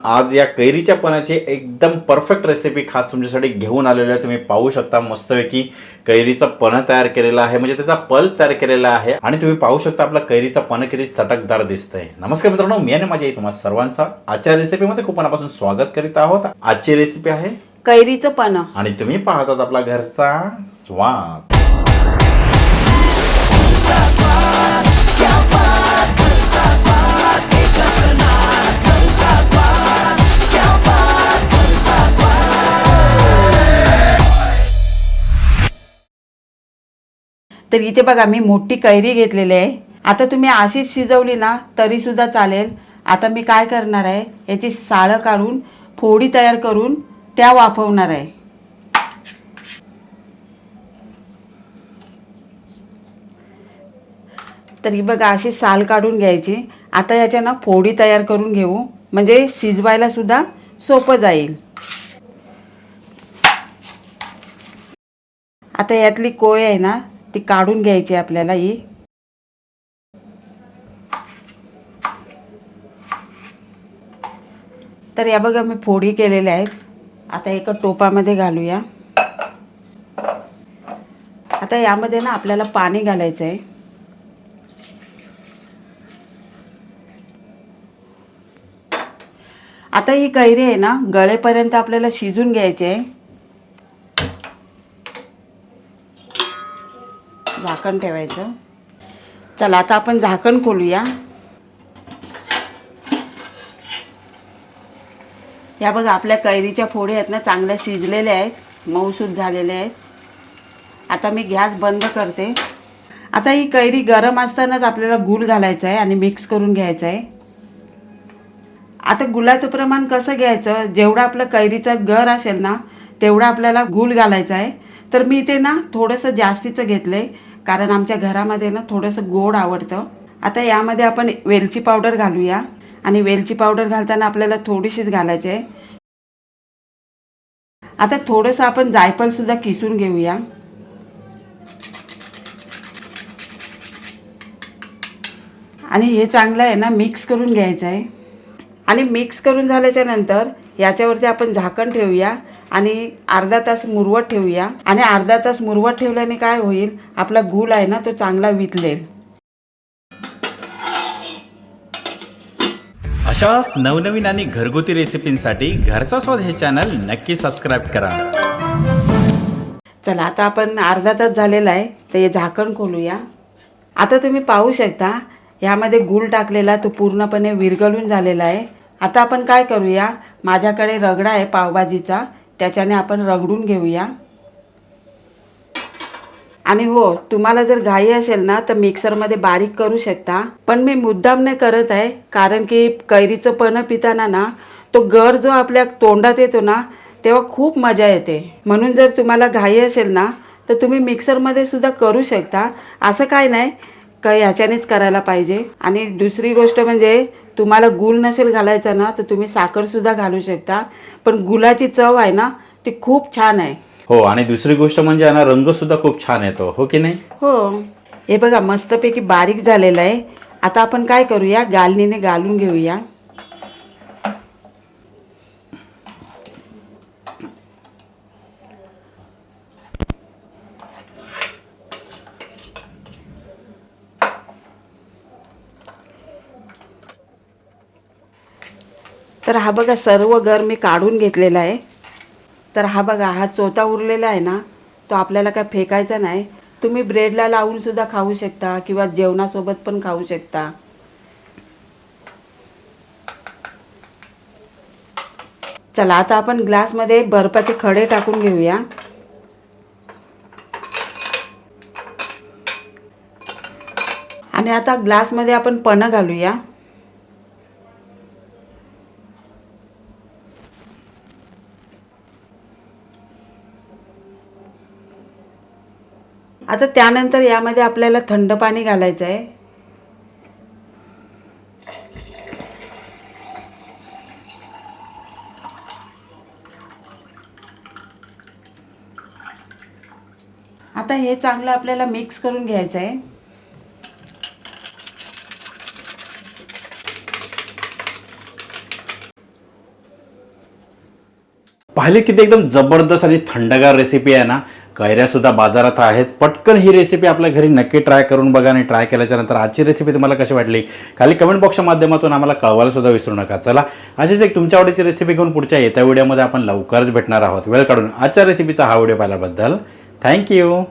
आज या कैरीच्या पानाची एकदम परफेक्ट रेसिपी खास तुमच्यासाठी घेऊन आलेलो आहे। तुम्ही पाहू शकता मस्तपैकी कैरीचा पन्ह तयार केलेला आहे, म्हणजे त्याचा पल्प तयार केलेला आहे आणि तुम्ही पाहू शकता आपला कैरीचा पन्ह किती चटकदार दिसतंय। नमस्कार मित्रांनो, मी आणि माझ्या तुम्हा सर्वांचा आजच्या रेसिपीमध्ये खूप मनापासून स्वागत करीत आहोत। आजची रेसिपी आहे कैरीचं पन्ह आणि तुम्ही पाहतात आपला घरचा स्वाद। तर इथे बघा मी मोठी कैरी घेतलेली आहे। आता तुम्ही अशीच शिजवली ना तरी सुद्धा चालेल। आता मी काय करणार आहे, याची साळं काढून फोडी तयार करून त्या वाफवणार आहे। तर ही बघा अशी साल काढून घ्यायची। आता याच्या ना फोडी तयार करून घेऊ, म्हणजे शिजवायला सुद्धा सोपं जाईल। आता यातली कोय आहे ना ती काढून घ्यायची आपल्याला ही। तर या बघा मी फोडी केलेल्या आहेत। आता एका टोपामध्ये घालूया। आता यामध्ये ना आपल्याला पाणी घालायचं आहे। आता ही कैरी आहे ना गळेपर्यंत आपल्याला शिजून घ्यायची आहे। झाकण ठेवायचं। चला आता आपण झाकण खोलूया। या बघा आपल्या कैरीच्या फोडी आहेत ना चांगल्या शिजलेल्या आहेत, मऊसूत झालेल्या आहेत। आता मी गॅस बंद करते। आता ही कैरी गरम असतानाच आपल्याला गूळ घालायचं आहे आणि मिक्स करून घ्यायचं आहे। आता गुळाचं प्रमाण कसं घ्यायचं, जेवढा आपलं कैरीचं गर असेल ना तेवढा आपल्याला गूळ घालायचा आहे। तर मी इथे ना थोडंसं जास्तीचं घेतलंय, कारण आमच्या घरामध्ये ना थोडंसं गोड आवडतं। आता यामध्ये आपण वेलची पावडर घालूया आणि वेलची पावडर घालताना आपल्याला थोडीशीच घालायची आहे। आता थोडंसं आपण जायफळ सुद्धा किसून घेऊया। आणि हे चांगलं आहे ना मिक्स करून घ्यायचं आहे। आणि मिक्स करून झाल्याच्या नंतर याच्यावरती आपण झाकण ठेवूया आणि अर्धा तास मुरवत ठेवूया। आणि अर्धा तास मुरवत ठेवल्याने काय होईल, आपला गूळ आहे ना तो चांगला वितलेल। अशाच नवनवीन आणि घरगुती रेसिपींसाठी घरचा स्वाद हे चॅनल नक्की सबस्क्राईब करा। चला आता आपण अर्धा तास झालेला आहे, तर हे झाकण खोलूया। आता तुम्ही पाहू शकता यामध्ये गूळ टाकलेला तो पूर्णपणे विरघळून झालेला आहे। आता आपण काय करूया, माझ्याकडे रगडा आहे पावभाजीचा, त्याच्याने आपण रगडून घेऊया। आणि हो, तुम्हाला जर घाई असेल ना तर मिक्सरमध्ये बारीक करू शकता, पण मी मुद्दाम नाही करत आहे, कारण की कैरीचं पन्ह पिताना ना तो गर जो आपल्या तोंडात येतो ना तेव्हा खूप मजा येते। म्हणून जर तुम्हाला घाई असेल ना तर तुम्ही मिक्सरमध्ये सुद्धा करू शकता, असं काय नाही काही ह्याच्यानेच करायला पाहिजे। आणि दुसरी गोष्ट म्हणजे तुम्हाला गूळ नसेल घालायचा ना तर तुम्ही साखरसुद्धा घालू शकता, पण गुळाची चव आहे ना ती खूप छान आहे। हो, आणि दुसरी गोष्ट म्हणजे ना रंग सुद्धा खूप छान येतो, हो की नाही? हो, हे बघा मस्तपैकी बारीक झालेलं आहे। आता आपण काय करूया, गालणीने गालून घेऊया। तर हा बघा सर्व गर मी काढून घेतलेला आहे। तर हा बघा हा चोथा उरलेला आहे ना तो आपल्याला काय फेकायचा नाही, तुम्ही ब्रेडला लावून सुद्धा खाऊ शकता किंवा जेवणासोबत पण खाऊ शकता। चला आता आपण ग्लासमध्ये बर्फाचे खडे टाकून घेऊया। आणि आता ग्लासमध्ये आपण पन्ह घालूया। आता त्यानंतर यामध्ये आपल्याला थंड पाणी घालायचं आहे। आता हे चांगलं आपल्याला मिक्स करून घ्यायचं आहे। पाहिले किती एकदम जबरदस्त आणि थंडगार रेसिपी आहे ना. कैऱ्यासुद्धा बाजारात आहेत. पटकन ही रेसिपी आपल्या घरी नक्की ट्राय करून बघा आणि ट्राय केल्याच्या नंतर आजची रेसिपी तुम्हाला कशी वाटली खाली कमेंट बॉक्सच्या माध्यमातून आम्हाला कळवायला सुद्धा विसरू नका. चला अशीच एक तुमच्या आवडीची रेसिपी घेऊन पुढच्या येत्या व्हिडिओमध्ये आपण लवकरच भेटणार आहोत. वेळ काढून आजच्या रेसिपीचा हा व्हिडिओ पाहिल्याबद्दल थँक्यू.